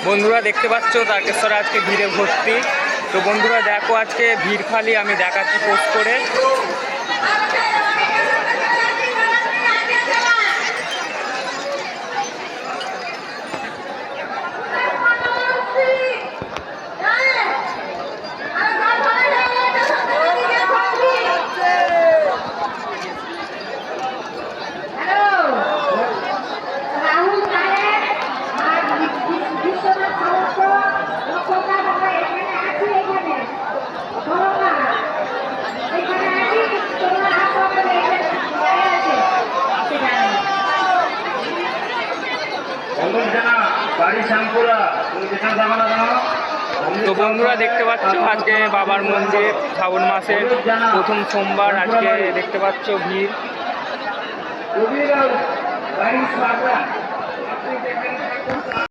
বন্ধুরা দেখতে পাচ্ছ তারকেশ্বরে আজকে ভিড়ে ভর্তি। তো বন্ধুরা দেখো আজকে ভিড় খালি আমি দেখাচ্ছি পোস্ট করে। তো বন্ধুরা দেখতে পাচ্ছ আজকে বাবার মন্দির শ্রাবণ মাসের প্রথম সোমবার, আজকে দেখতে পাচ্ছ ভিড়।